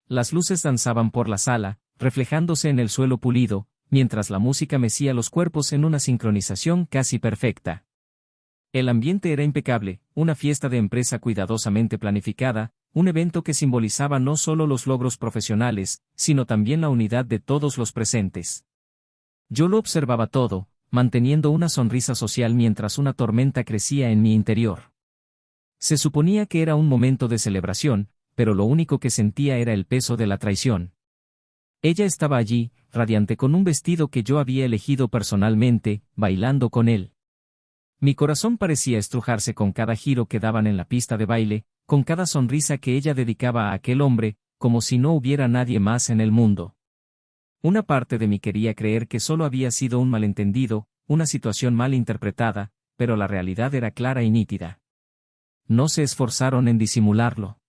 Las luces danzaban por la sala, reflejándose en el suelo pulido, mientras la música mecía los cuerpos en una sincronización casi perfecta. El ambiente era impecable, una fiesta de empresa cuidadosamente planificada, un evento que simbolizaba no solo los logros profesionales, sino también la unidad de todos los presentes. Yo lo observaba todo, manteniendo una sonrisa social mientras una tormenta crecía en mi interior. Se suponía que era un momento de celebración, pero lo único que sentía era el peso de la traición. Ella estaba allí, radiante con un vestido que yo había elegido personalmente, bailando con él. Mi corazón parecía estrujarse con cada giro que daban en la pista de baile, con cada sonrisa que ella dedicaba a aquel hombre, como si no hubiera nadie más en el mundo. Una parte de mí quería creer que solo había sido un malentendido, una situación mal interpretada, pero la realidad era clara y nítida. No se esforzaron en disimularlo.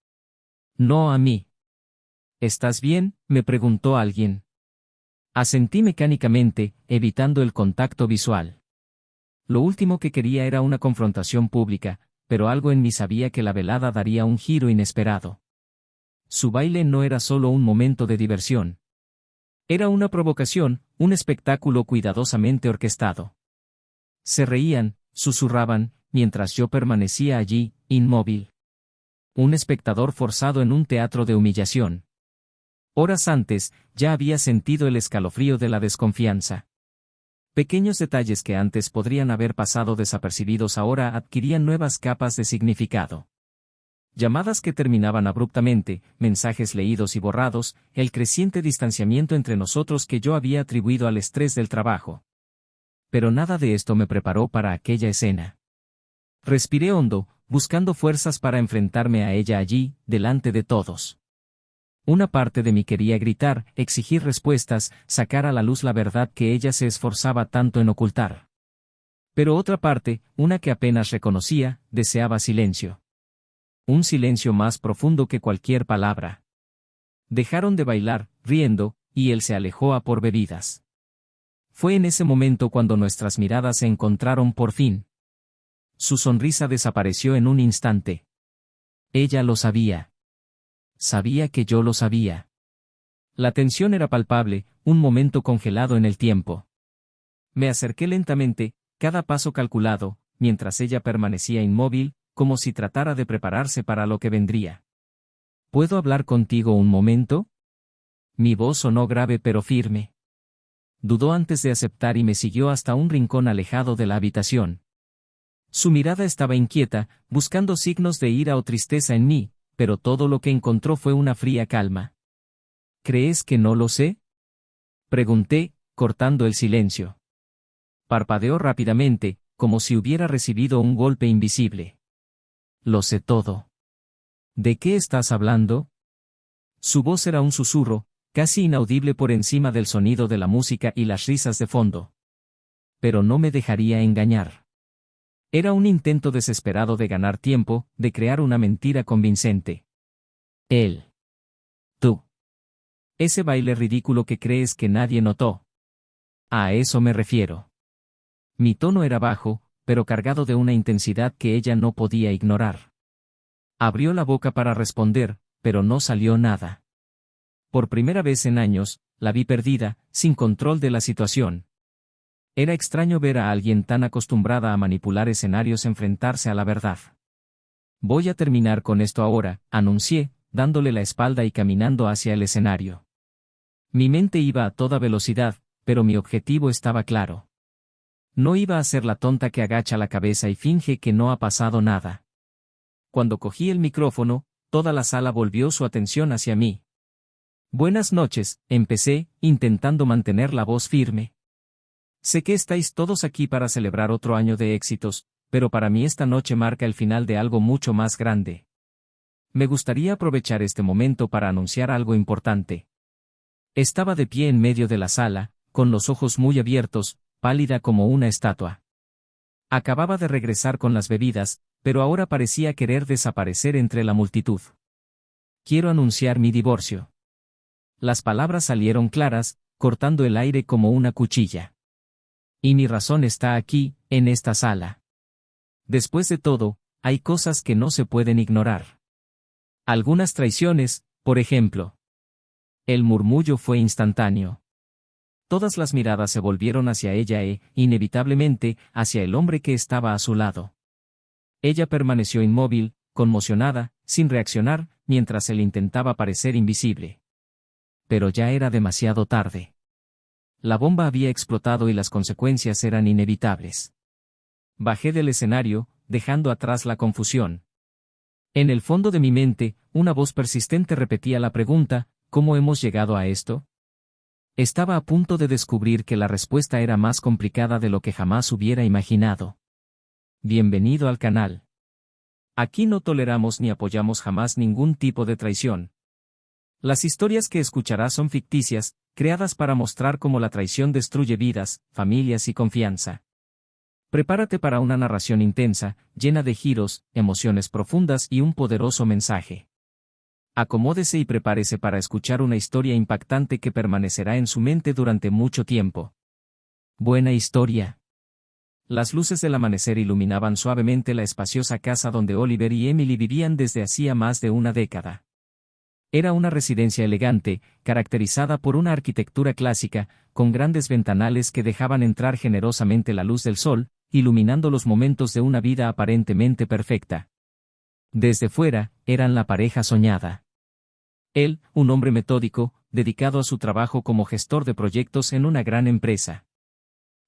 No a mí. ¿Estás bien?, me preguntó alguien. Asentí mecánicamente, evitando el contacto visual. Lo último que quería era una confrontación pública, pero algo en mí sabía que la velada daría un giro inesperado. Su baile no era solo un momento de diversión. Era una provocación, un espectáculo cuidadosamente orquestado. Se reían, susurraban, mientras yo permanecía allí, inmóvil. Un espectador forzado en un teatro de humillación. Horas antes, ya había sentido el escalofrío de la desconfianza. Pequeños detalles que antes podrían haber pasado desapercibidos ahora adquirían nuevas capas de significado. Llamadas que terminaban abruptamente, mensajes leídos y borrados, el creciente distanciamiento entre nosotros que yo había atribuido al estrés del trabajo. Pero nada de esto me preparó para aquella escena. Respiré hondo, buscando fuerzas para enfrentarme a ella allí, delante de todos. Una parte de mí quería gritar, exigir respuestas, sacar a la luz la verdad que ella se esforzaba tanto en ocultar. Pero otra parte, una que apenas reconocía, deseaba silencio. Un silencio más profundo que cualquier palabra. Dejaron de bailar, riendo, y él se alejó a por bebidas. Fue en ese momento cuando nuestras miradas se encontraron por fin. Su sonrisa desapareció en un instante. Ella lo sabía. Sabía que yo lo sabía. La tensión era palpable, un momento congelado en el tiempo. Me acerqué lentamente, cada paso calculado, mientras ella permanecía inmóvil, como si tratara de prepararse para lo que vendría. ¿Puedo hablar contigo un momento? Mi voz sonó grave pero firme. Dudó antes de aceptar y me siguió hasta un rincón alejado de la habitación. Su mirada estaba inquieta, buscando signos de ira o tristeza en mí, pero todo lo que encontró fue una fría calma. ¿Crees que no lo sé?, pregunté, cortando el silencio. Parpadeó rápidamente, como si hubiera recibido un golpe invisible. Lo sé todo. ¿De qué estás hablando? Su voz era un susurro, casi inaudible por encima del sonido de la música y las risas de fondo. Pero no me dejaría engañar. Era un intento desesperado de ganar tiempo, de crear una mentira convincente. Él. Tú. Ese baile ridículo que crees que nadie notó. A eso me refiero. Mi tono era bajo, pero cargado de una intensidad que ella no podía ignorar. Abrió la boca para responder, pero no salió nada. Por primera vez en años, la vi perdida, sin control de la situación. Era extraño ver a alguien tan acostumbrada a manipular escenarios enfrentarse a la verdad. Voy a terminar con esto ahora, anuncié, dándole la espalda y caminando hacia el escenario. Mi mente iba a toda velocidad, pero mi objetivo estaba claro. No iba a ser la tonta que agacha la cabeza y finge que no ha pasado nada. Cuando cogí el micrófono, toda la sala volvió su atención hacia mí. Buenas noches, empecé, intentando mantener la voz firme. Sé que estáis todos aquí para celebrar otro año de éxitos, pero para mí esta noche marca el final de algo mucho más grande. Me gustaría aprovechar este momento para anunciar algo importante. Estaba de pie en medio de la sala, con los ojos muy abiertos, pálida como una estatua. Acababa de regresar con las bebidas, pero ahora parecía querer desaparecer entre la multitud. Quiero anunciar mi divorcio. Las palabras salieron claras, cortando el aire como una cuchilla. Y mi razón está aquí, en esta sala. Después de todo, hay cosas que no se pueden ignorar. Algunas traiciones, por ejemplo. El murmullo fue instantáneo. Todas las miradas se volvieron hacia ella e, inevitablemente, hacia el hombre que estaba a su lado. Ella permaneció inmóvil, conmocionada, sin reaccionar, mientras él intentaba parecer invisible. Pero ya era demasiado tarde. La bomba había explotado y las consecuencias eran inevitables. Bajé del escenario, dejando atrás la confusión. En el fondo de mi mente, una voz persistente repetía la pregunta, ¿cómo hemos llegado a esto? Estaba a punto de descubrir que la respuesta era más complicada de lo que jamás hubiera imaginado. Bienvenido al canal. Aquí no toleramos ni apoyamos jamás ningún tipo de traición. Las historias que escucharás son ficticias, creadas para mostrar cómo la traición destruye vidas, familias y confianza. Prepárate para una narración intensa, llena de giros, emociones profundas y un poderoso mensaje. Acomódese y prepárese para escuchar una historia impactante que permanecerá en su mente durante mucho tiempo. Buena historia. Las luces del amanecer iluminaban suavemente la espaciosa casa donde Oliver y Emily vivían desde hacía más de una década. Era una residencia elegante, caracterizada por una arquitectura clásica, con grandes ventanales que dejaban entrar generosamente la luz del sol, iluminando los momentos de una vida aparentemente perfecta. Desde fuera, eran la pareja soñada. Él, un hombre metódico, dedicado a su trabajo como gestor de proyectos en una gran empresa.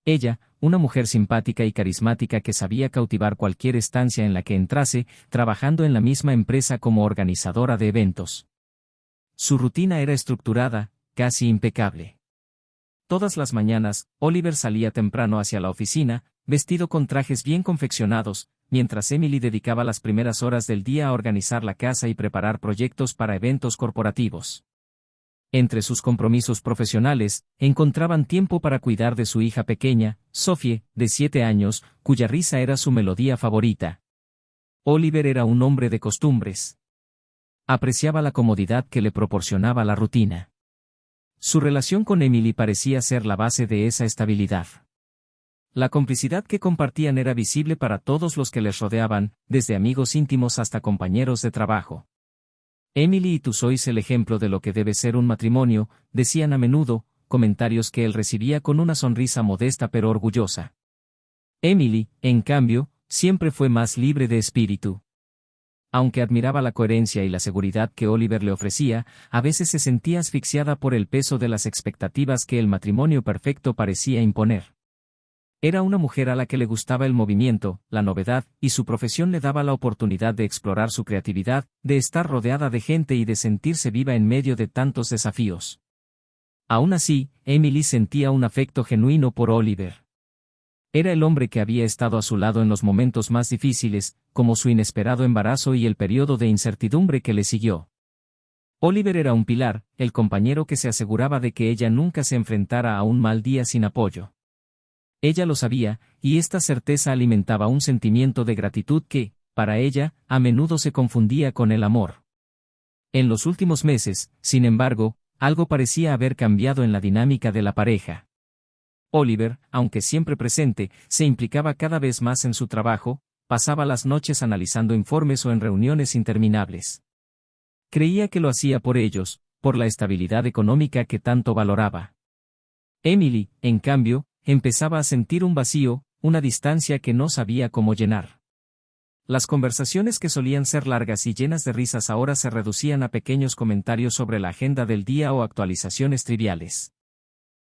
Ella, una mujer simpática y carismática que sabía cautivar cualquier estancia en la que entrase, trabajando en la misma empresa como organizadora de eventos. Su rutina era estructurada, casi impecable. Todas las mañanas, Oliver salía temprano hacia la oficina, vestido con trajes bien confeccionados, mientras Emily dedicaba las primeras horas del día a organizar la casa y preparar proyectos para eventos corporativos. Entre sus compromisos profesionales, encontraban tiempo para cuidar de su hija pequeña, Sophie, de 7 años, cuya risa era su melodía favorita. Oliver era un hombre de costumbres. Apreciaba la comodidad que le proporcionaba la rutina. Su relación con Emily parecía ser la base de esa estabilidad. La complicidad que compartían era visible para todos los que les rodeaban, desde amigos íntimos hasta compañeros de trabajo. Emily y tú sois el ejemplo de lo que debe ser un matrimonio, decían a menudo, comentarios que él recibía con una sonrisa modesta pero orgullosa. Emily, en cambio, siempre fue más libre de espíritu. Aunque admiraba la coherencia y la seguridad que Oliver le ofrecía, a veces se sentía asfixiada por el peso de las expectativas que el matrimonio perfecto parecía imponer. Era una mujer a la que le gustaba el movimiento, la novedad, y su profesión le daba la oportunidad de explorar su creatividad, de estar rodeada de gente y de sentirse viva en medio de tantos desafíos. Aún así, Emily sentía un afecto genuino por Oliver. Era el hombre que había estado a su lado en los momentos más difíciles, como su inesperado embarazo y el periodo de incertidumbre que le siguió. Oliver era un pilar, el compañero que se aseguraba de que ella nunca se enfrentara a un mal día sin apoyo. Ella lo sabía, y esta certeza alimentaba un sentimiento de gratitud que, para ella, a menudo se confundía con el amor. En los últimos meses, sin embargo, algo parecía haber cambiado en la dinámica de la pareja. Oliver, aunque siempre presente, se implicaba cada vez más en su trabajo, pasaba las noches analizando informes o en reuniones interminables. Creía que lo hacía por ellos, por la estabilidad económica que tanto valoraba. Emily, en cambio, empezaba a sentir un vacío, una distancia que no sabía cómo llenar. Las conversaciones que solían ser largas y llenas de risas ahora se reducían a pequeños comentarios sobre la agenda del día o actualizaciones triviales.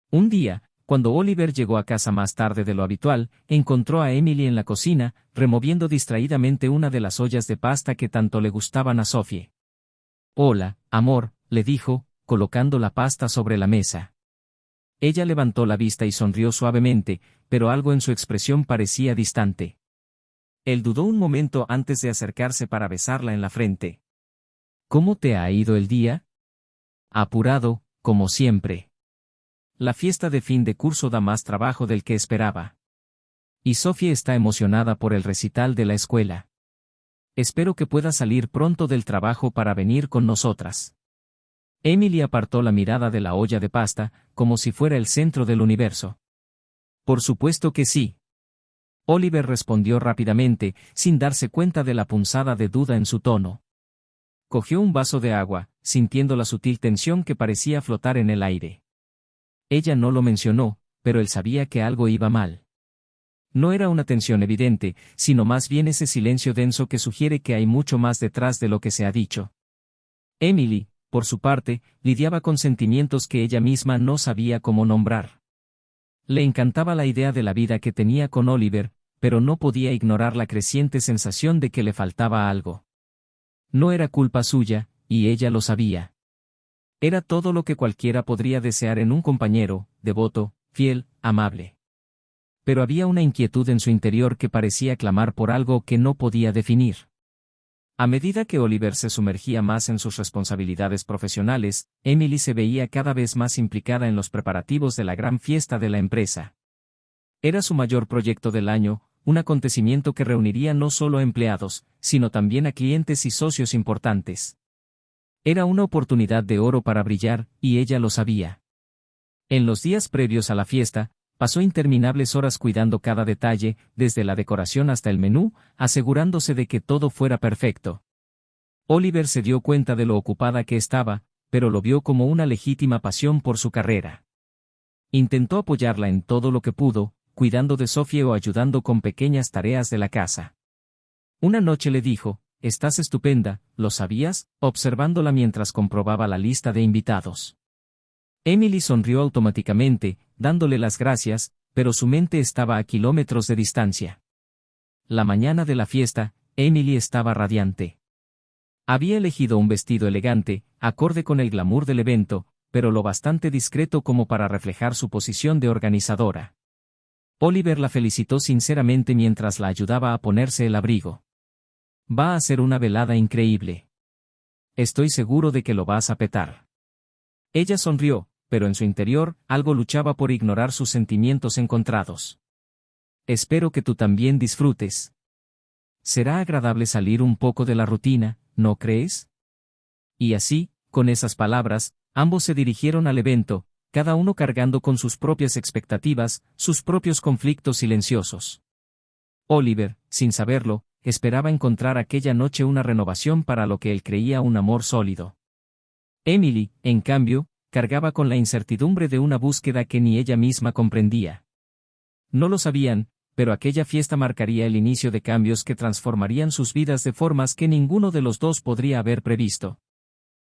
Un día, cuando Oliver llegó a casa más tarde de lo habitual, encontró a Emily en la cocina, removiendo distraídamente una de las ollas de pasta que tanto le gustaban a Sophie. «Hola, amor», le dijo, colocando la pasta sobre la mesa. Ella levantó la vista y sonrió suavemente, pero algo en su expresión parecía distante. Él dudó un momento antes de acercarse para besarla en la frente. «¿Cómo te ha ido el día?» «Apurado, como siempre. La fiesta de fin de curso da más trabajo del que esperaba. Y Sophie está emocionada por el recital de la escuela. Espero que pueda salir pronto del trabajo para venir con nosotras». Emily apartó la mirada de la olla de pasta, como si fuera el centro del universo. «Por supuesto que sí». Oliver respondió rápidamente, sin darse cuenta de la punzada de duda en su tono. Cogió un vaso de agua, sintiendo la sutil tensión que parecía flotar en el aire. Ella no lo mencionó, pero él sabía que algo iba mal. No era una tensión evidente, sino más bien ese silencio denso que sugiere que hay mucho más detrás de lo que se ha dicho. Emily, por su parte, lidiaba con sentimientos que ella misma no sabía cómo nombrar. Le encantaba la idea de la vida que tenía con Oliver, pero no podía ignorar la creciente sensación de que le faltaba algo. No era culpa suya, y ella lo sabía. Era todo lo que cualquiera podría desear en un compañero, devoto, fiel, amable. Pero había una inquietud en su interior que parecía clamar por algo que no podía definir. A medida que Oliver se sumergía más en sus responsabilidades profesionales, Emily se veía cada vez más implicada en los preparativos de la gran fiesta de la empresa. Era su mayor proyecto del año, un acontecimiento que reuniría no solo a empleados, sino también a clientes y socios importantes. Era una oportunidad de oro para brillar, y ella lo sabía. En los días previos a la fiesta, pasó interminables horas cuidando cada detalle, desde la decoración hasta el menú, asegurándose de que todo fuera perfecto. Oliver se dio cuenta de lo ocupada que estaba, pero lo vio como una legítima pasión por su carrera. Intentó apoyarla en todo lo que pudo, cuidando de Sophie o ayudando con pequeñas tareas de la casa. Una noche le dijo, «Estás estupenda, ¿lo sabías?», observándola mientras comprobaba la lista de invitados. Emily sonrió automáticamente, dándole las gracias, pero su mente estaba a kilómetros de distancia. La mañana de la fiesta, Emily estaba radiante. Había elegido un vestido elegante, acorde con el glamour del evento, pero lo bastante discreto como para reflejar su posición de organizadora. Oliver la felicitó sinceramente mientras la ayudaba a ponerse el abrigo. «Va a ser una velada increíble. Estoy seguro de que lo vas a petar». Ella sonrió, pero en su interior, algo luchaba por ignorar sus sentimientos encontrados. «Espero que tú también disfrutes. Será agradable salir un poco de la rutina, ¿no crees?». Y así, con esas palabras, ambos se dirigieron al evento, cada uno cargando con sus propias expectativas, sus propios conflictos silenciosos. Oliver, sin saberlo, esperaba encontrar aquella noche una renovación para lo que él creía un amor sólido. Emily, en cambio, cargaba con la incertidumbre de una búsqueda que ni ella misma comprendía. No lo sabían, pero aquella fiesta marcaría el inicio de cambios que transformarían sus vidas de formas que ninguno de los dos podría haber previsto.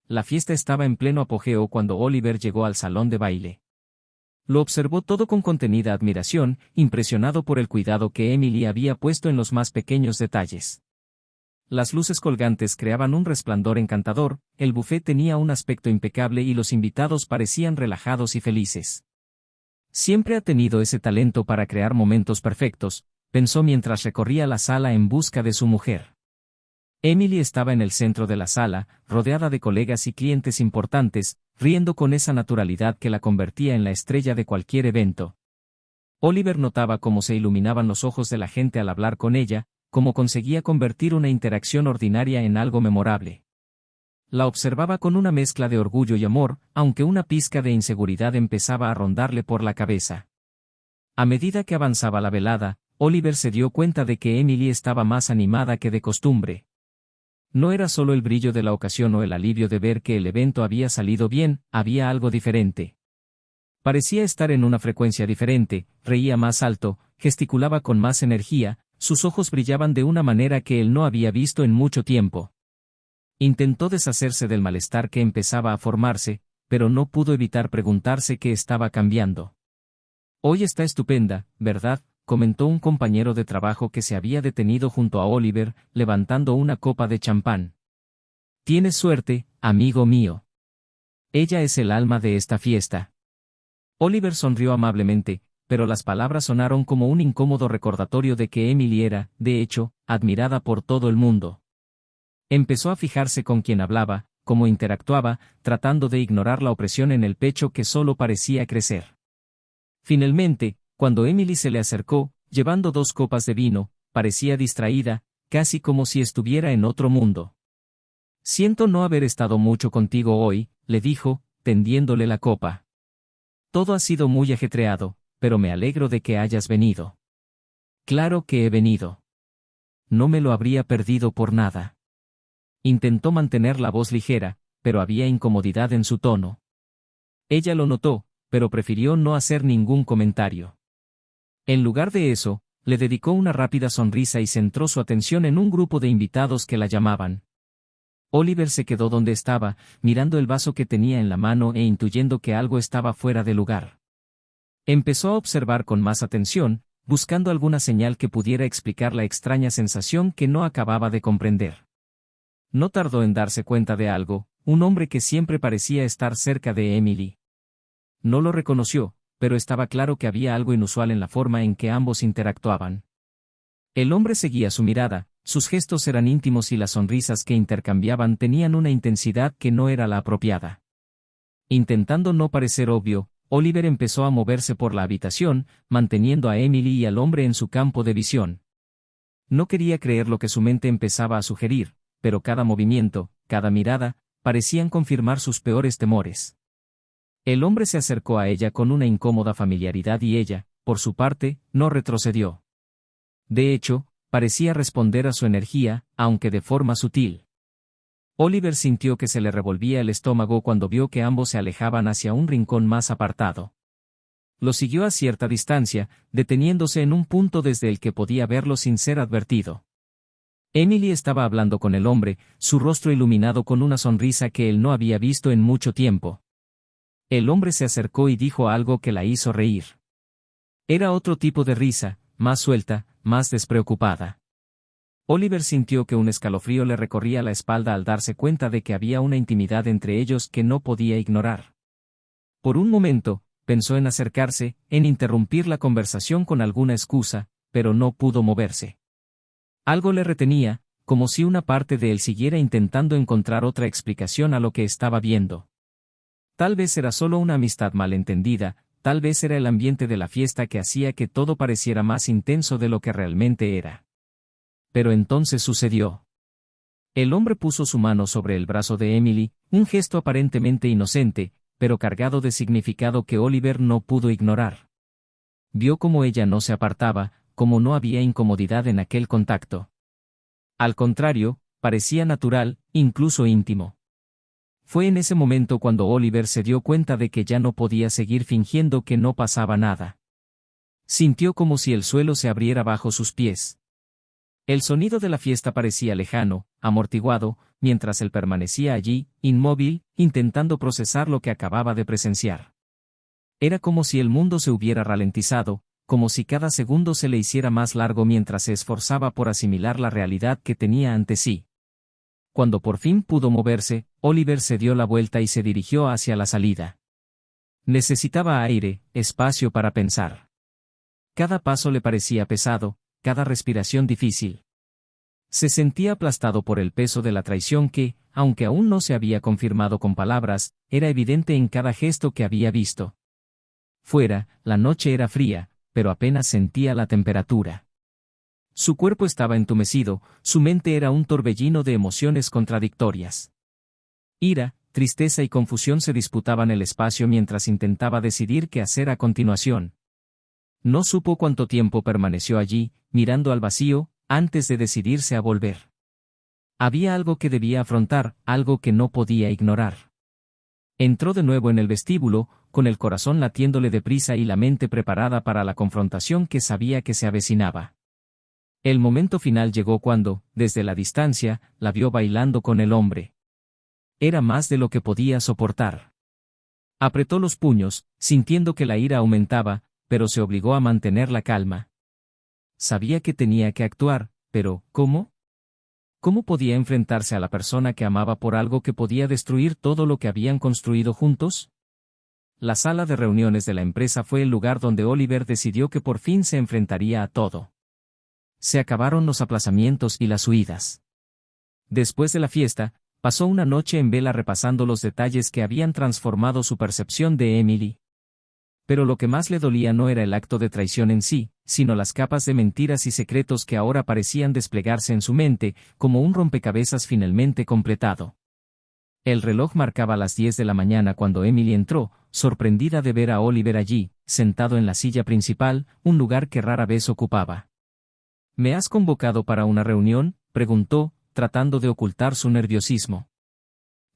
La fiesta estaba en pleno apogeo cuando Oliver llegó al salón de baile. Lo observó todo con contenida admiración, impresionado por el cuidado que Emily había puesto en los más pequeños detalles. Las luces colgantes creaban un resplandor encantador, el buffet tenía un aspecto impecable y los invitados parecían relajados y felices. Siempre ha tenido ese talento para crear momentos perfectos, pensó mientras recorría la sala en busca de su mujer. Emily estaba en el centro de la sala, rodeada de colegas y clientes importantes, riendo con esa naturalidad que la convertía en la estrella de cualquier evento. Oliver notaba cómo se iluminaban los ojos de la gente al hablar con ella, cómo conseguía convertir una interacción ordinaria en algo memorable. La observaba con una mezcla de orgullo y amor, aunque una pizca de inseguridad empezaba a rondarle por la cabeza. A medida que avanzaba la velada, Oliver se dio cuenta de que Emily estaba más animada que de costumbre. No era solo el brillo de la ocasión o el alivio de ver que el evento había salido bien, había algo diferente. Parecía estar en una frecuencia diferente, reía más alto, gesticulaba con más energía, sus ojos brillaban de una manera que él no había visto en mucho tiempo. Intentó deshacerse del malestar que empezaba a formarse, pero no pudo evitar preguntarse qué estaba cambiando. «Hoy está estupenda, ¿verdad?», comentó un compañero de trabajo que se había detenido junto a Oliver, levantando una copa de champán. «Tienes suerte, amigo mío. Ella es el alma de esta fiesta». Oliver sonrió amablemente, pero las palabras sonaron como un incómodo recordatorio de que Emily era, de hecho, admirada por todo el mundo. Empezó a fijarse con quién hablaba, cómo interactuaba, tratando de ignorar la opresión en el pecho que solo parecía crecer. Finalmente, cuando Emily se le acercó, llevando 2 copas de vino, parecía distraída, casi como si estuviera en otro mundo. «Siento no haber estado mucho contigo hoy», le dijo, tendiéndole la copa. «Todo ha sido muy ajetreado, pero me alegro de que hayas venido». «Claro que he venido. No me lo habría perdido por nada». Intentó mantener la voz ligera, pero había incomodidad en su tono. Ella lo notó, pero prefirió no hacer ningún comentario. En lugar de eso, le dedicó una rápida sonrisa y centró su atención en un grupo de invitados que la llamaban. Oliver se quedó donde estaba, mirando el vaso que tenía en la mano e intuyendo que algo estaba fuera de lugar. Empezó a observar con más atención, buscando alguna señal que pudiera explicar la extraña sensación que no acababa de comprender. No tardó en darse cuenta de algo, un hombre que siempre parecía estar cerca de Emily. No lo reconoció, pero estaba claro que había algo inusual en la forma en que ambos interactuaban. El hombre seguía su mirada, sus gestos eran íntimos y las sonrisas que intercambiaban tenían una intensidad que no era la apropiada. Intentando no parecer obvio, Oliver empezó a moverse por la habitación, manteniendo a Emily y al hombre en su campo de visión. No quería creer lo que su mente empezaba a sugerir, pero cada movimiento, cada mirada, parecían confirmar sus peores temores. El hombre se acercó a ella con una incómoda familiaridad y ella, por su parte, no retrocedió. De hecho, parecía responder a su energía, aunque de forma sutil. Oliver sintió que se le revolvía el estómago cuando vio que ambos se alejaban hacia un rincón más apartado. Lo siguió a cierta distancia, deteniéndose en un punto desde el que podía verlo sin ser advertido. Emily estaba hablando con el hombre, su rostro iluminado con una sonrisa que él no había visto en mucho tiempo. El hombre se acercó y dijo algo que la hizo reír. Era otro tipo de risa, más suelta, más despreocupada. Oliver sintió que un escalofrío le recorría la espalda al darse cuenta de que había una intimidad entre ellos que no podía ignorar. Por un momento, pensó en acercarse, en interrumpir la conversación con alguna excusa, pero no pudo moverse. Algo le retenía, como si una parte de él siguiera intentando encontrar otra explicación a lo que estaba viendo. Tal vez era solo una amistad malentendida, tal vez era el ambiente de la fiesta que hacía que todo pareciera más intenso de lo que realmente era. Pero entonces sucedió. El hombre puso su mano sobre el brazo de Emily, un gesto aparentemente inocente, pero cargado de significado que Oliver no pudo ignorar. Vio cómo ella no se apartaba, como no había incomodidad en aquel contacto. Al contrario, parecía natural, incluso íntimo. Fue en ese momento cuando Oliver se dio cuenta de que ya no podía seguir fingiendo que no pasaba nada. Sintió como si el suelo se abriera bajo sus pies. El sonido de la fiesta parecía lejano, amortiguado, mientras él permanecía allí, inmóvil, intentando procesar lo que acababa de presenciar. Era como si el mundo se hubiera ralentizado, como si cada segundo se le hiciera más largo mientras se esforzaba por asimilar la realidad que tenía ante sí. Cuando por fin pudo moverse, Oliver se dio la vuelta y se dirigió hacia la salida. Necesitaba aire, espacio para pensar. Cada paso le parecía pesado, cada respiración difícil. Se sentía aplastado por el peso de la traición que, aunque aún no se había confirmado con palabras, era evidente en cada gesto que había visto. Fuera, la noche era fría, pero apenas sentía la temperatura. Su cuerpo estaba entumecido, su mente era un torbellino de emociones contradictorias. Ira, tristeza y confusión se disputaban el espacio mientras intentaba decidir qué hacer a continuación. No supo cuánto tiempo permaneció allí, mirando al vacío, antes de decidirse a volver. Había algo que debía afrontar, algo que no podía ignorar. Entró de nuevo en el vestíbulo, con el corazón latiéndole deprisa y la mente preparada para la confrontación que sabía que se avecinaba. El momento final llegó cuando, desde la distancia, la vio bailando con el hombre. Era más de lo que podía soportar. Apretó los puños, sintiendo que la ira aumentaba, pero se obligó a mantener la calma. Sabía que tenía que actuar, pero, ¿cómo? ¿Cómo podía enfrentarse a la persona que amaba por algo que podía destruir todo lo que habían construido juntos? La sala de reuniones de la empresa fue el lugar donde Oliver decidió que por fin se enfrentaría a todo. Se acabaron los aplazamientos y las huidas. Después de la fiesta, pasó una noche en vela repasando los detalles que habían transformado su percepción de Emily. Pero lo que más le dolía no era el acto de traición en sí, sino las capas de mentiras y secretos que ahora parecían desplegarse en su mente, como un rompecabezas finalmente completado. El reloj marcaba las 10 de la mañana cuando Emily entró, sorprendida de ver a Oliver allí, sentado en la silla principal, un lugar que rara vez ocupaba. «¿Me has convocado para una reunión?», preguntó, tratando de ocultar su nerviosismo.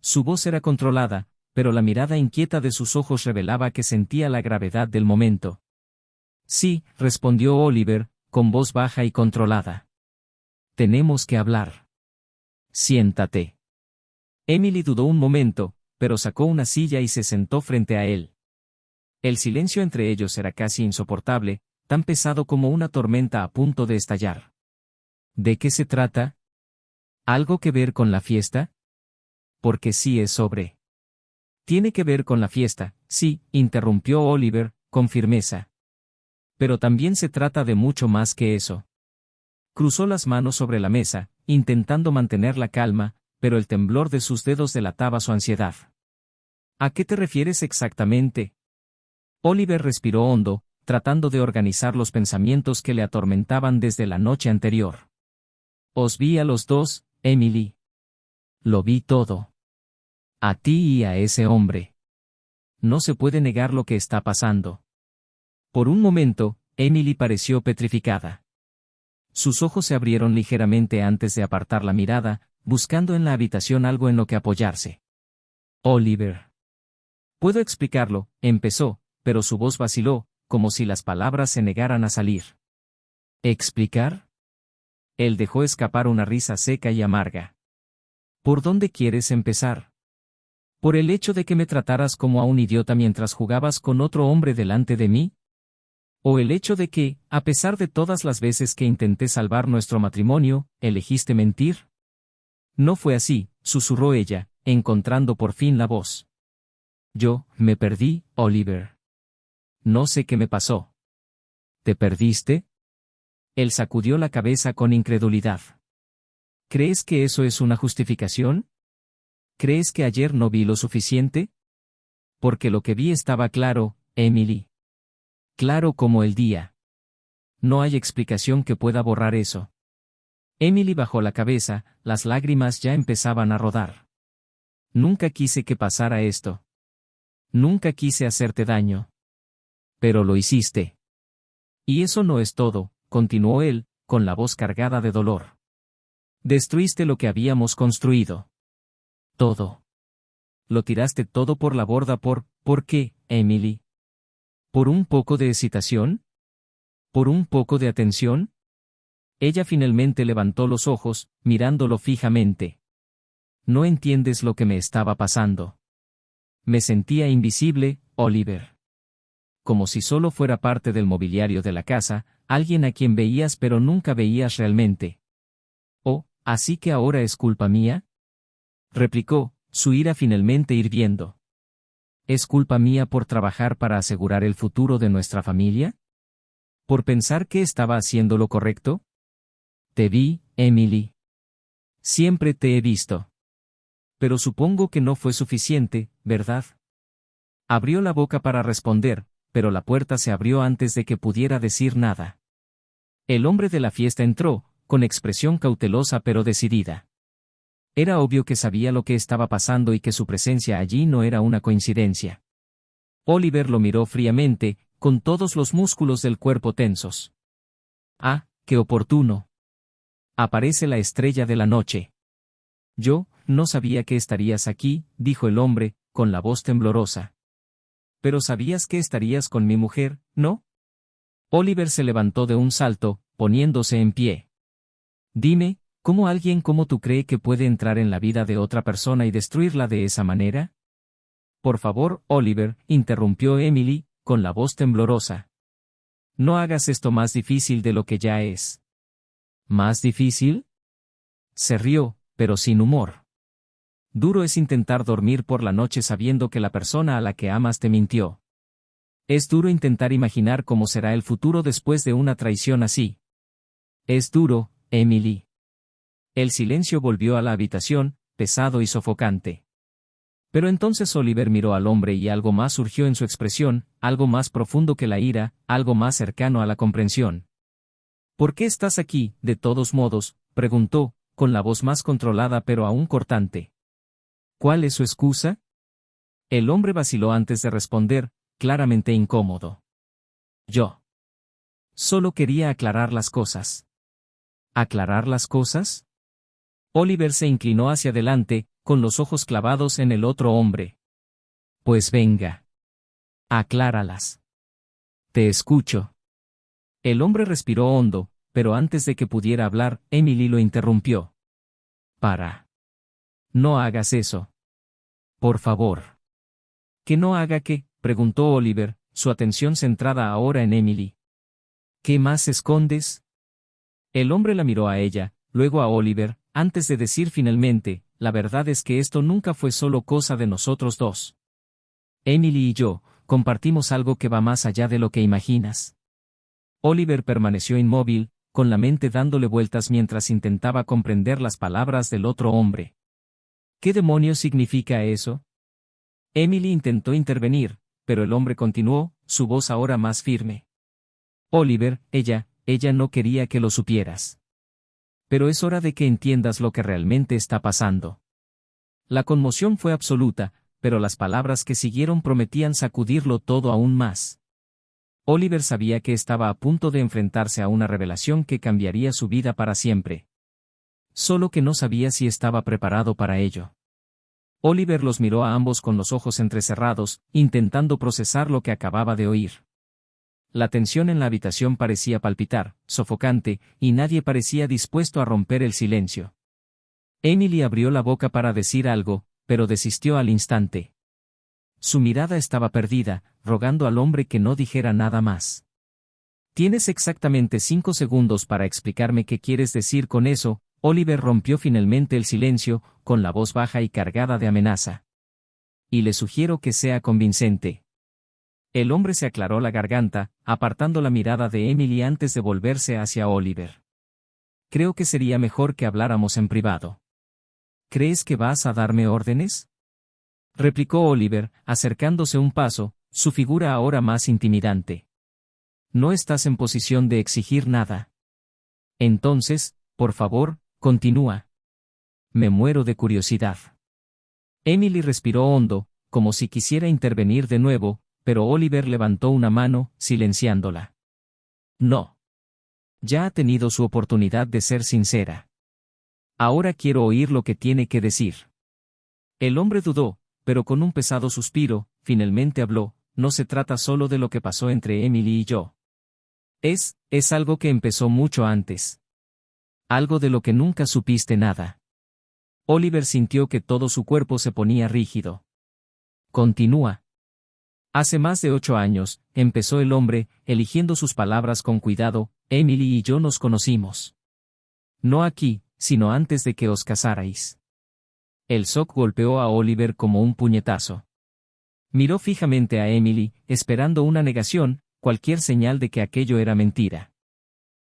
Su voz era controlada, pero la mirada inquieta de sus ojos revelaba que sentía la gravedad del momento. Sí, respondió Oliver, con voz baja y controlada. Tenemos que hablar. Siéntate. Emily dudó un momento, pero sacó una silla y se sentó frente a él. El silencio entre ellos era casi insoportable, tan pesado como una tormenta a punto de estallar. ¿De qué se trata? ¿Algo que ver con la fiesta? Porque sí es sobre. Tiene que ver con la fiesta, sí, interrumpió Oliver, con firmeza. Pero también se trata de mucho más que eso. Cruzó las manos sobre la mesa, intentando mantener la calma, pero el temblor de sus dedos delataba su ansiedad. ¿A qué te refieres exactamente? Oliver respiró hondo, tratando de organizar los pensamientos que le atormentaban desde la noche anterior. Os vi a los dos, Emily. Lo vi todo. A ti y a ese hombre. No se puede negar lo que está pasando. Por un momento, Emily pareció petrificada. Sus ojos se abrieron ligeramente antes de apartar la mirada, buscando en la habitación algo en lo que apoyarse. Oliver. Puedo explicarlo, empezó, pero su voz vaciló, como si las palabras se negaran a salir. ¿Explicar? Él dejó escapar una risa seca y amarga. ¿Por dónde quieres empezar? ¿Por el hecho de que me trataras como a un idiota mientras jugabas con otro hombre delante de mí? ¿O el hecho de que, a pesar de todas las veces que intenté salvar nuestro matrimonio, elegiste mentir? No fue así, susurró ella, encontrando por fin la voz. Yo, me perdí, Oliver. No sé qué me pasó. ¿Te perdiste? Él sacudió la cabeza con incredulidad. ¿Crees que eso es una justificación? ¿Crees que ayer no vi lo suficiente? Porque lo que vi estaba claro, Emily. Claro como el día. No hay explicación que pueda borrar eso. Emily bajó la cabeza, las lágrimas ya empezaban a rodar. Nunca quise que pasara esto. Nunca quise hacerte daño. Pero lo hiciste. Y eso no es todo, continuó él, con la voz cargada de dolor. Destruiste lo que habíamos construido. Todo. Lo tiraste todo por la borda ¿por qué, Emily? ¿Por un poco de excitación? ¿Por un poco de atención? Ella finalmente levantó los ojos, mirándolo fijamente. No entiendes lo que me estaba pasando. Me sentía invisible, Oliver. Como si solo fuera parte del mobiliario de la casa, alguien a quien veías pero nunca veías realmente. Oh, ¿así que ahora es culpa mía? Replicó, su ira finalmente hirviendo. ¿Es culpa mía por trabajar para asegurar el futuro de nuestra familia? ¿Por pensar que estaba haciendo lo correcto? Te vi, Emily. Siempre te he visto. Pero supongo que no fue suficiente, ¿verdad? Abrió la boca para responder, pero la puerta se abrió antes de que pudiera decir nada. El hombre de la fiesta entró, con expresión cautelosa pero decidida. Era obvio que sabía lo que estaba pasando y que su presencia allí no era una coincidencia. Oliver lo miró fríamente, con todos los músculos del cuerpo tensos. Ah, qué oportuno. Aparece la estrella de la noche. Yo, no sabía que estarías aquí, dijo el hombre, con la voz temblorosa. Pero sabías que estarías con mi mujer, ¿no? Oliver se levantó de un salto, poniéndose en pie. Dime, ¿cómo alguien como tú cree que puede entrar en la vida de otra persona y destruirla de esa manera? Por favor, Oliver, interrumpió Emily, con la voz temblorosa. No hagas esto más difícil de lo que ya es. ¿Más difícil? Se rió, pero sin humor. Duro es intentar dormir por la noche sabiendo que la persona a la que amas te mintió. Es duro intentar imaginar cómo será el futuro después de una traición así. Es duro, Emily. El silencio volvió a la habitación, pesado y sofocante. Pero entonces Oliver miró al hombre y algo más surgió en su expresión, algo más profundo que la ira, algo más cercano a la comprensión. ¿Por qué estás aquí, de todos modos?, preguntó, con la voz más controlada pero aún cortante. ¿Cuál es su excusa? El hombre vaciló antes de responder, claramente incómodo. Yo. Solo quería aclarar las cosas. ¿Aclarar las cosas? Oliver se inclinó hacia adelante, con los ojos clavados en el otro hombre. Pues venga. Acláralas. Te escucho. El hombre respiró hondo, pero antes de que pudiera hablar, Emily lo interrumpió. Para. No hagas eso. Por favor. ¿Que no haga qué? Preguntó Oliver, su atención centrada ahora en Emily. ¿Qué más escondes? El hombre la miró a ella, luego a Oliver, antes de decir finalmente, la verdad es que esto nunca fue solo cosa de nosotros dos. Emily y yo, compartimos algo que va más allá de lo que imaginas. Oliver permaneció inmóvil, con la mente dándole vueltas mientras intentaba comprender las palabras del otro hombre. ¿Qué demonios significa eso? Emily intentó intervenir, pero el hombre continuó, su voz ahora más firme. Oliver, ella no quería que lo supieras. Pero es hora de que entiendas lo que realmente está pasando. La conmoción fue absoluta, pero las palabras que siguieron prometían sacudirlo todo aún más. Oliver sabía que estaba a punto de enfrentarse a una revelación que cambiaría su vida para siempre. Solo que no sabía si estaba preparado para ello. Oliver los miró a ambos con los ojos entrecerrados, intentando procesar lo que acababa de oír. La tensión en la habitación parecía palpitar, sofocante, y nadie parecía dispuesto a romper el silencio. Emily abrió la boca para decir algo, pero desistió al instante. Su mirada estaba perdida, rogando al hombre que no dijera nada más. Tienes exactamente 5 segundos para explicarme qué quieres decir con eso. Oliver rompió finalmente el silencio, con la voz baja y cargada de amenaza. Y le sugiero que sea convincente. El hombre se aclaró la garganta, apartando la mirada de Emily antes de volverse hacia Oliver. Creo que sería mejor que habláramos en privado. ¿Crees que vas a darme órdenes? Replicó Oliver, acercándose un paso, su figura ahora más intimidante. No estás en posición de exigir nada. Entonces, por favor, continúa. Me muero de curiosidad. Emily respiró hondo, como si quisiera intervenir de nuevo, pero Oliver levantó una mano, silenciándola. No. Ya ha tenido su oportunidad de ser sincera. Ahora quiero oír lo que tiene que decir. El hombre dudó, pero con un pesado suspiro, finalmente habló. No se trata solo de lo que pasó entre Emily y yo. Es algo que empezó mucho antes. Algo de lo que nunca supiste nada. Oliver sintió que todo su cuerpo se ponía rígido. Continúa. Hace más de 8 años, empezó el hombre, eligiendo sus palabras con cuidado, Emily y yo nos conocimos. No aquí, sino antes de que os casarais. El shock golpeó a Oliver como un puñetazo. Miró fijamente a Emily, esperando una negación, cualquier señal de que aquello era mentira.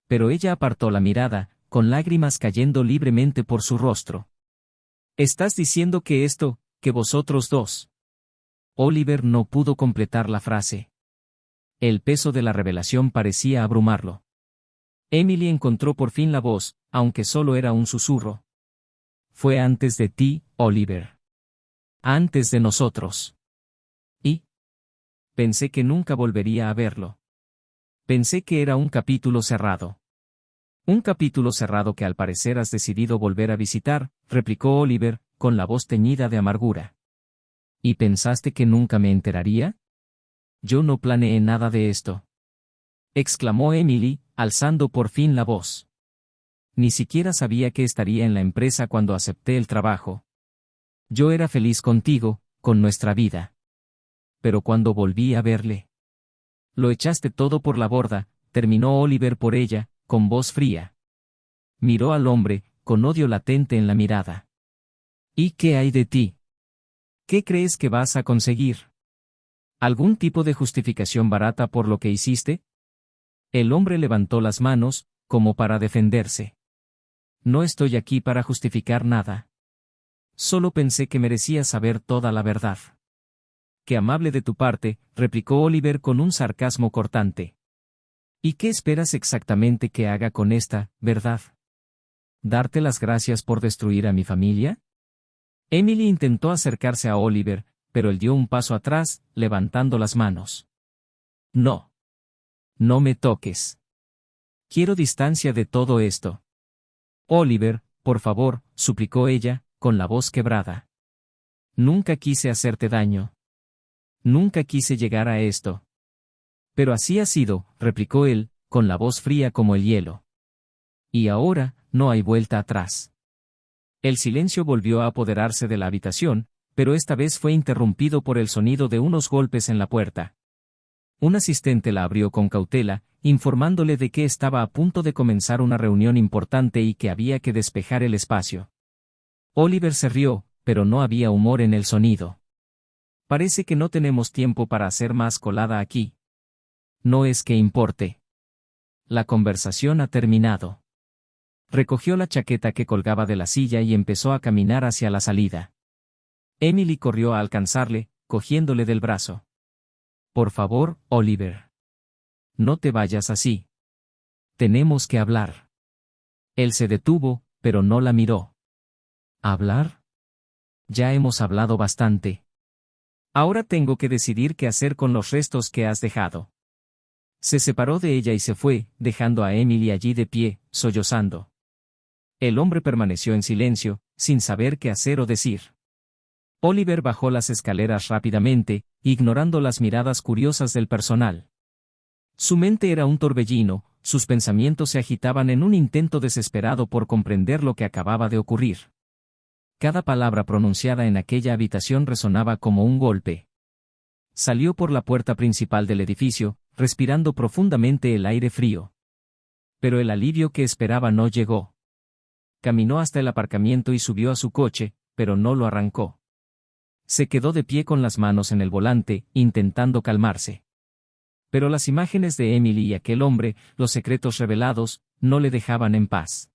Pero ella apartó la mirada, con lágrimas cayendo libremente por su rostro. ¿Estás diciendo que vosotros dos? Oliver no pudo completar la frase. El peso de la revelación parecía abrumarlo. Emily encontró por fin la voz, aunque solo era un susurro. Fue antes de ti, Oliver. Antes de nosotros. Y pensé que nunca volvería a verlo. Pensé que era un capítulo cerrado. Un capítulo cerrado que al parecer has decidido volver a visitar, replicó Oliver, con la voz teñida de amargura. ¿Y pensaste que nunca me enteraría? Yo no planeé nada de esto. Exclamó Emily, alzando por fin la voz. Ni siquiera sabía que estaría en la empresa cuando acepté el trabajo. Yo era feliz contigo, con nuestra vida. Pero cuando volví a verle, lo echaste todo por la borda, terminó Oliver por ella, con voz fría. Miró al hombre, con odio latente en la mirada. ¿Y qué hay de ti? ¿Qué crees que vas a conseguir? ¿Algún tipo de justificación barata por lo que hiciste? El hombre levantó las manos, como para defenderse. No estoy aquí para justificar nada. Solo pensé que merecías saber toda la verdad. Qué amable de tu parte, replicó Oliver con un sarcasmo cortante. ¿Y qué esperas exactamente que haga con esta verdad? ¿Darte las gracias por destruir a mi familia? Emily intentó acercarse a Oliver, pero él dio un paso atrás, levantando las manos. No. No me toques. Quiero distancia de todo esto. Oliver, por favor, suplicó ella, con la voz quebrada. Nunca quise hacerte daño. Nunca quise llegar a esto. Pero así ha sido, replicó él, con la voz fría como el hielo. Y ahora, no hay vuelta atrás. El silencio volvió a apoderarse de la habitación, pero esta vez fue interrumpido por el sonido de unos golpes en la puerta. Un asistente la abrió con cautela, informándole de que estaba a punto de comenzar una reunión importante y que había que despejar el espacio. Oliver se rió, pero no había humor en el sonido. Parece que no tenemos tiempo para hacer más colada aquí. No es que importe. La conversación ha terminado. Recogió la chaqueta que colgaba de la silla y empezó a caminar hacia la salida. Emily corrió a alcanzarle, cogiéndole del brazo. Por favor, Oliver. No te vayas así. Tenemos que hablar. Él se detuvo, pero no la miró. ¿Hablar? Ya hemos hablado bastante. Ahora tengo que decidir qué hacer con los restos que has dejado. Se separó de ella y se fue, dejando a Emily allí de pie, sollozando. El hombre permaneció en silencio, sin saber qué hacer o decir. Oliver bajó las escaleras rápidamente, ignorando las miradas curiosas del personal. Su mente era un torbellino, sus pensamientos se agitaban en un intento desesperado por comprender lo que acababa de ocurrir. Cada palabra pronunciada en aquella habitación resonaba como un golpe. Salió por la puerta principal del edificio, respirando profundamente el aire frío. Pero el alivio que esperaba no llegó. Caminó hasta el aparcamiento y subió a su coche, pero no lo arrancó. Se quedó de pie con las manos en el volante, intentando calmarse. Pero las imágenes de Emily y aquel hombre, los secretos revelados, no le dejaban en paz.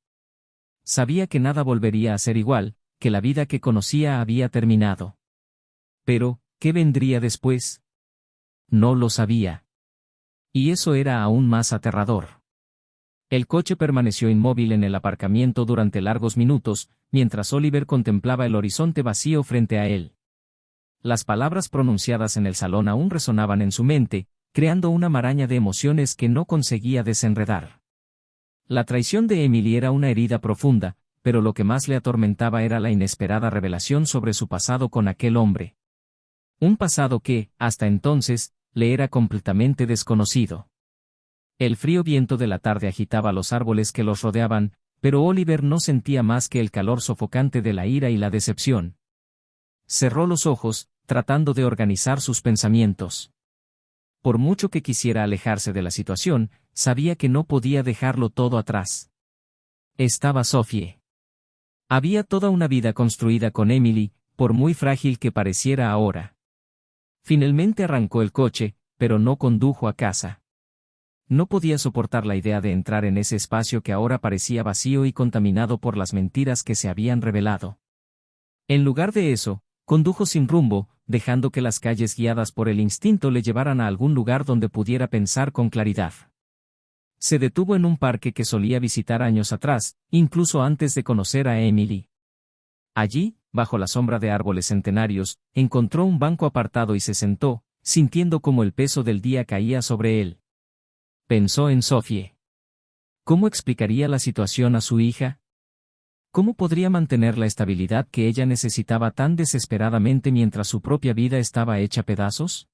Sabía que nada volvería a ser igual, que la vida que conocía había terminado. Pero, ¿qué vendría después? No lo sabía. Y eso era aún más aterrador. El coche permaneció inmóvil en el aparcamiento durante largos minutos, mientras Oliver contemplaba el horizonte vacío frente a él. Las palabras pronunciadas en el salón aún resonaban en su mente, creando una maraña de emociones que no conseguía desenredar. La traición de Emily era una herida profunda, pero lo que más le atormentaba era la inesperada revelación sobre su pasado con aquel hombre. Un pasado que, hasta entonces, le era completamente desconocido. El frío viento de la tarde agitaba los árboles que los rodeaban, pero Oliver no sentía más que el calor sofocante de la ira y la decepción. Cerró los ojos, tratando de organizar sus pensamientos. Por mucho que quisiera alejarse de la situación, sabía que no podía dejarlo todo atrás. Estaba Sophie. Había toda una vida construida con Emily, por muy frágil que pareciera ahora. Finalmente arrancó el coche, pero no condujo a casa. No podía soportar la idea de entrar en ese espacio que ahora parecía vacío y contaminado por las mentiras que se habían revelado. En lugar de eso, condujo sin rumbo, dejando que las calles guiadas por el instinto le llevaran a algún lugar donde pudiera pensar con claridad. Se detuvo en un parque que solía visitar años atrás, incluso antes de conocer a Emily. Allí, bajo la sombra de árboles centenarios, encontró un banco apartado y se sentó, sintiendo como el peso del día caía sobre él. Pensó en Sophie. ¿Cómo explicaría la situación a su hija? ¿Cómo podría mantener la estabilidad que ella necesitaba tan desesperadamente mientras su propia vida estaba hecha pedazos?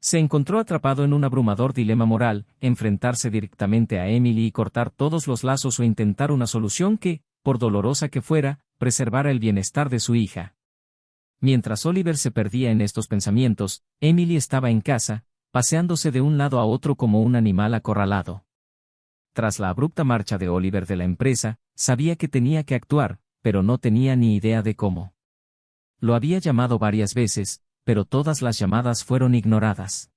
Se encontró atrapado en un abrumador dilema moral, enfrentarse directamente a Emily y cortar todos los lazos o intentar una solución que, por dolorosa que fuera, preservara el bienestar de su hija. Mientras Oliver se perdía en estos pensamientos, Emily estaba en casa, paseándose de un lado a otro como un animal acorralado. Tras la abrupta marcha de Oliver de la empresa, sabía que tenía que actuar, pero no tenía ni idea de cómo. Lo había llamado varias veces, pero todas las llamadas fueron ignoradas.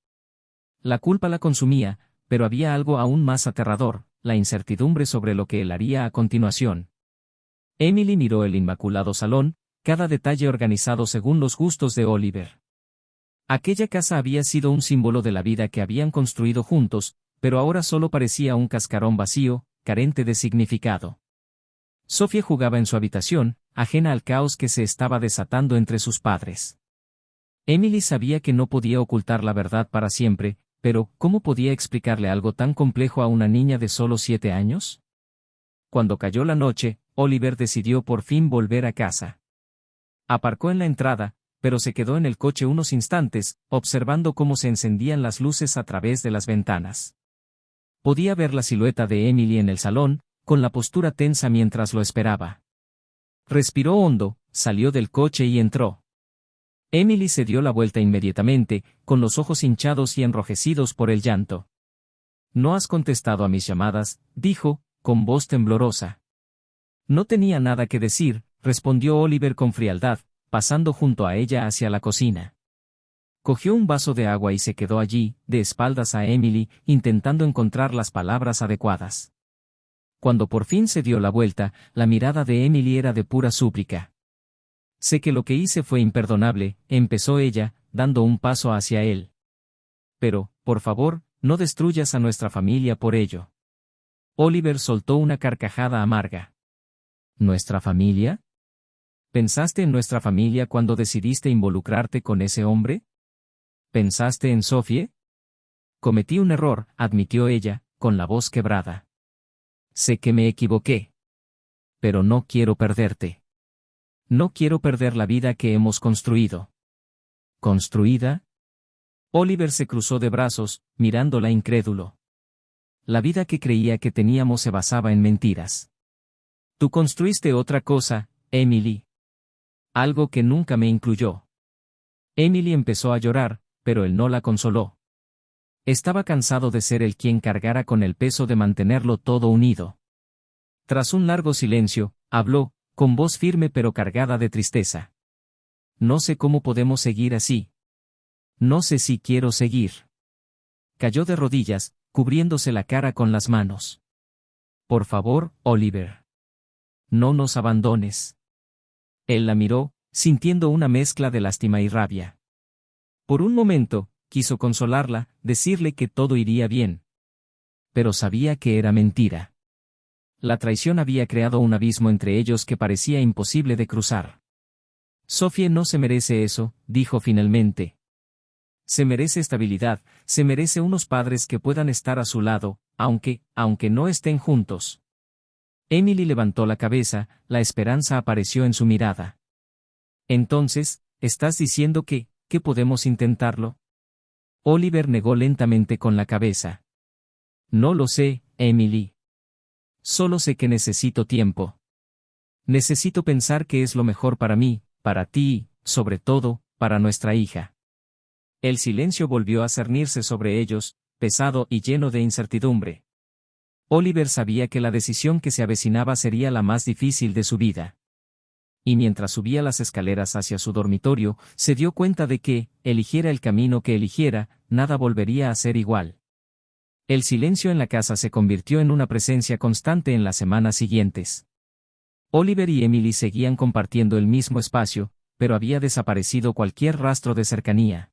La culpa la consumía, pero había algo aún más aterrador, la incertidumbre sobre lo que él haría a continuación. Emily miró el inmaculado salón, cada detalle organizado según los gustos de Oliver. Aquella casa había sido un símbolo de la vida que habían construido juntos, pero ahora solo parecía un cascarón vacío, carente de significado. Sophie jugaba en su habitación, ajena al caos que se estaba desatando entre sus padres. Emily sabía que no podía ocultar la verdad para siempre, pero ¿cómo podía explicarle algo tan complejo a una niña de solo 7 años? Cuando cayó la noche, Oliver decidió por fin volver a casa. Aparcó en la entrada, pero se quedó en el coche unos instantes, observando cómo se encendían las luces a través de las ventanas. Podía ver la silueta de Emily en el salón, con la postura tensa mientras lo esperaba. Respiró hondo, salió del coche y entró. Emily se dio la vuelta inmediatamente, con los ojos hinchados y enrojecidos por el llanto. «No has contestado a mis llamadas», dijo, con voz temblorosa. «No tenía nada que decir», respondió Oliver con frialdad, pasando junto a ella hacia la cocina. Cogió un vaso de agua y se quedó allí, de espaldas a Emily, intentando encontrar las palabras adecuadas. Cuando por fin se dio la vuelta, la mirada de Emily era de pura súplica. «Sé que lo que hice fue imperdonable», empezó ella, dando un paso hacia él. «Pero, por favor, no destruyas a nuestra familia por ello». Oliver soltó una carcajada amarga. «¿Nuestra familia? ¿Pensaste en nuestra familia cuando decidiste involucrarte con ese hombre? ¿Pensaste en Sophie?» «Cometí un error», admitió ella, con la voz quebrada. «Sé que me equivoqué. Pero no quiero perderte. No quiero perder la vida que hemos construido». «¿Construida?» Oliver se cruzó de brazos, mirándola incrédulo. «La vida que creía que teníamos se basaba en mentiras. Tú construiste otra cosa, Emily. Algo que nunca me incluyó». Emily empezó a llorar, pero él no la consoló. Estaba cansado de ser el quien cargara con el peso de mantenerlo todo unido. Tras un largo silencio, habló, con voz firme pero cargada de tristeza. «No sé cómo podemos seguir así. No sé si quiero seguir». Cayó de rodillas, cubriéndose la cara con las manos. «Por favor, Oliver. No nos abandones». Él la miró, sintiendo una mezcla de lástima y rabia. Por un momento, quiso consolarla, decirle que todo iría bien. Pero sabía que era mentira. La traición había creado un abismo entre ellos que parecía imposible de cruzar. «Sophie no se merece eso», dijo finalmente. «Se merece estabilidad, se merece unos padres que puedan estar a su lado, aunque no estén juntos». Emily levantó la cabeza, la esperanza apareció en su mirada. «Entonces, ¿estás diciendo que podemos intentarlo?» Oliver negó lentamente con la cabeza. «No lo sé, Emily. Solo sé que necesito tiempo. Necesito pensar qué es lo mejor para mí, para ti y, sobre todo, para nuestra hija». El silencio volvió a cernirse sobre ellos, pesado y lleno de incertidumbre. Oliver sabía que la decisión que se avecinaba sería la más difícil de su vida. Y mientras subía las escaleras hacia su dormitorio, se dio cuenta de que, eligiera el camino que eligiera, nada volvería a ser igual. El silencio en la casa se convirtió en una presencia constante en las semanas siguientes. Oliver y Emily seguían compartiendo el mismo espacio, pero había desaparecido cualquier rastro de cercanía.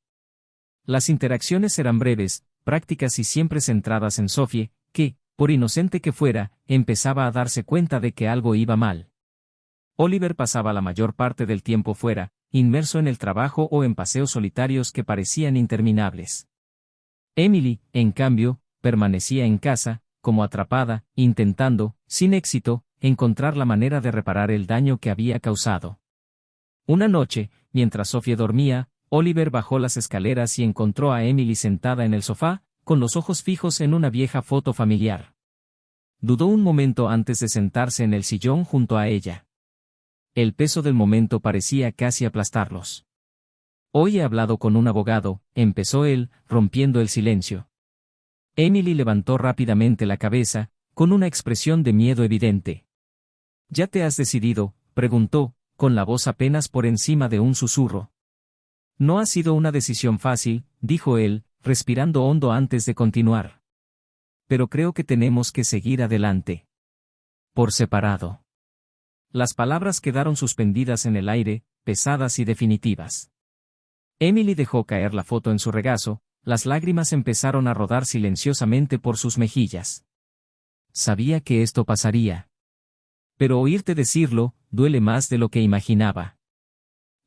Las interacciones eran breves, prácticas y siempre centradas en Sophie, que, por inocente que fuera, empezaba a darse cuenta de que algo iba mal. Oliver pasaba la mayor parte del tiempo fuera, inmerso en el trabajo o en paseos solitarios que parecían interminables. Emily, en cambio, permanecía en casa, como atrapada, intentando, sin éxito, encontrar la manera de reparar el daño que había causado. Una noche, mientras Sophie dormía, Oliver bajó las escaleras y encontró a Emily sentada en el sofá, con los ojos fijos en una vieja foto familiar. Dudó un momento antes de sentarse en el sillón junto a ella. El peso del momento parecía casi aplastarlos. «Hoy he hablado con un abogado», empezó él, rompiendo el silencio. Emily levantó rápidamente la cabeza, con una expresión de miedo evidente. «¿Ya te has decidido?», preguntó, con la voz apenas por encima de un susurro. «No ha sido una decisión fácil», dijo él, respirando hondo antes de continuar. «Pero creo que tenemos que seguir adelante. Por separado». Las palabras quedaron suspendidas en el aire, pesadas y definitivas. Emily dejó caer la foto en su regazo, las lágrimas empezaron a rodar silenciosamente por sus mejillas. Sabía que esto pasaría. Pero oírte decirlo, duele más de lo que imaginaba.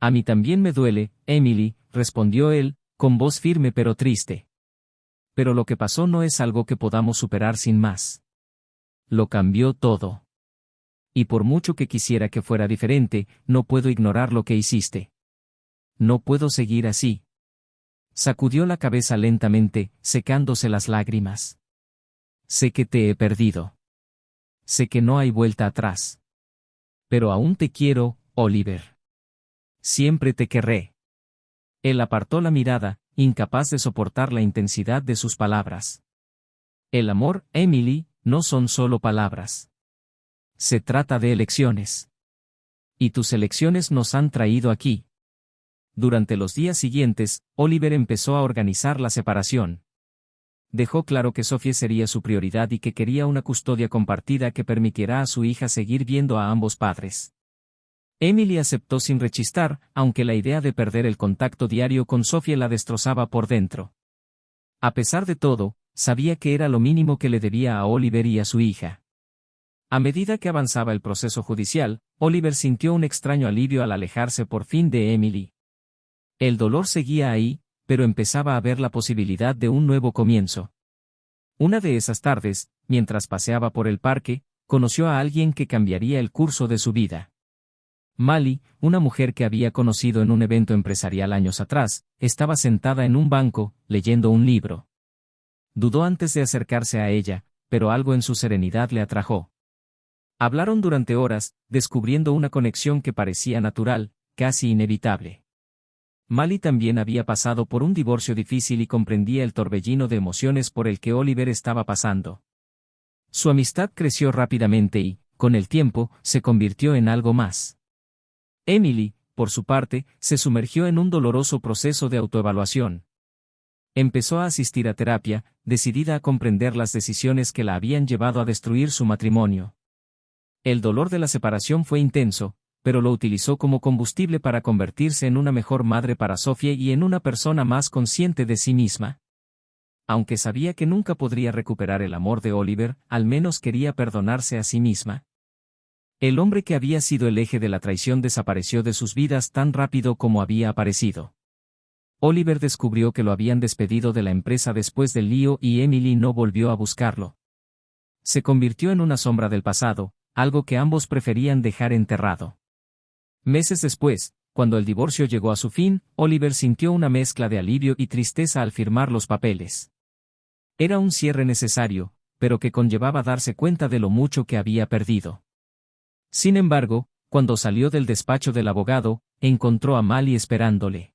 «A mí también me duele, Emily», respondió él, con voz firme pero triste. «Pero lo que pasó no es algo que podamos superar sin más. Lo cambió todo». Y por mucho que quisiera que fuera diferente, no puedo ignorar lo que hiciste. No puedo seguir así. Sacudió la cabeza lentamente, secándose las lágrimas. Sé que te he perdido. Sé que no hay vuelta atrás. Pero aún te quiero, Oliver. Siempre te querré. Él apartó la mirada, incapaz de soportar la intensidad de sus palabras. El amor, Emily, no son solo palabras. Se trata de elecciones. Y tus elecciones nos han traído aquí. Durante los días siguientes, Oliver empezó a organizar la separación. Dejó claro que Sophie sería su prioridad y que quería una custodia compartida que permitiera a su hija seguir viendo a ambos padres. Emily aceptó sin rechistar, aunque la idea de perder el contacto diario con Sophie la destrozaba por dentro. A pesar de todo, sabía que era lo mínimo que le debía a Oliver y a su hija. A medida que avanzaba el proceso judicial, Oliver sintió un extraño alivio al alejarse por fin de Emily. El dolor seguía ahí, pero empezaba a ver la posibilidad de un nuevo comienzo. Una de esas tardes, mientras paseaba por el parque, conoció a alguien que cambiaría el curso de su vida. Mali, una mujer que había conocido en un evento empresarial años atrás, estaba sentada en un banco, leyendo un libro. Dudó antes de acercarse a ella, pero algo en su serenidad le atrajo. Hablaron durante horas, descubriendo una conexión que parecía natural, casi inevitable. Mali también había pasado por un divorcio difícil y comprendía el torbellino de emociones por el que Oliver estaba pasando. Su amistad creció rápidamente y, con el tiempo, se convirtió en algo más. Emily, por su parte, se sumergió en un doloroso proceso de autoevaluación. Empezó a asistir a terapia, decidida a comprender las decisiones que la habían llevado a destruir su matrimonio. El dolor de la separación fue intenso, pero lo utilizó como combustible para convertirse en una mejor madre para Sophie y en una persona más consciente de sí misma. Aunque sabía que nunca podría recuperar el amor de Oliver, al menos quería perdonarse a sí misma. El hombre que había sido el eje de la traición desapareció de sus vidas tan rápido como había aparecido. Oliver descubrió que lo habían despedido de la empresa después del lío y Emily no volvió a buscarlo. Se convirtió en una sombra del pasado, algo que ambos preferían dejar enterrado. Meses después, cuando el divorcio llegó a su fin, Oliver sintió una mezcla de alivio y tristeza al firmar los papeles. Era un cierre necesario, pero que conllevaba darse cuenta de lo mucho que había perdido. Sin embargo, cuando salió del despacho del abogado, encontró a Mali esperándole.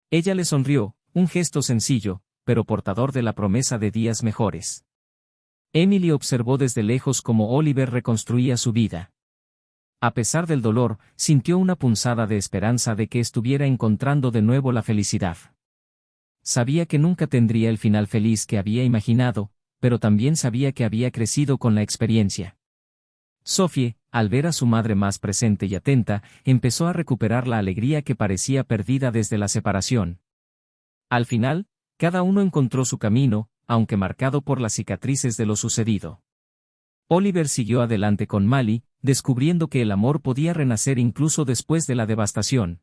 Ella le sonrió, un gesto sencillo, pero portador de la promesa de días mejores. Emily observó desde lejos cómo Oliver reconstruía su vida. A pesar del dolor, sintió una punzada de esperanza de que estuviera encontrando de nuevo la felicidad. Sabía que nunca tendría el final feliz que había imaginado, pero también sabía que había crecido con la experiencia. Sophie, al ver a su madre más presente y atenta, empezó a recuperar la alegría que parecía perdida desde la separación. Al final, cada uno encontró su camino, aunque marcado por las cicatrices de lo sucedido. Oliver siguió adelante con Mali, descubriendo que el amor podía renacer incluso después de la devastación.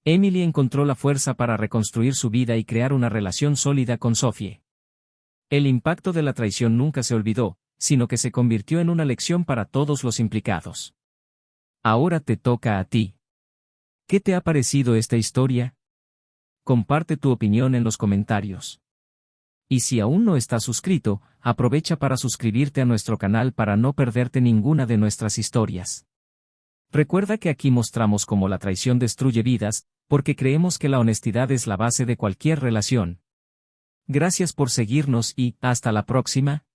Emily encontró la fuerza para reconstruir su vida y crear una relación sólida con Sophie. El impacto de la traición nunca se olvidó, sino que se convirtió en una lección para todos los implicados. Ahora te toca a ti. ¿Qué te ha parecido esta historia? Comparte tu opinión en los comentarios. Y si aún no estás suscrito, aprovecha para suscribirte a nuestro canal para no perderte ninguna de nuestras historias. Recuerda que aquí mostramos cómo la traición destruye vidas, porque creemos que la honestidad es la base de cualquier relación. Gracias por seguirnos y hasta la próxima.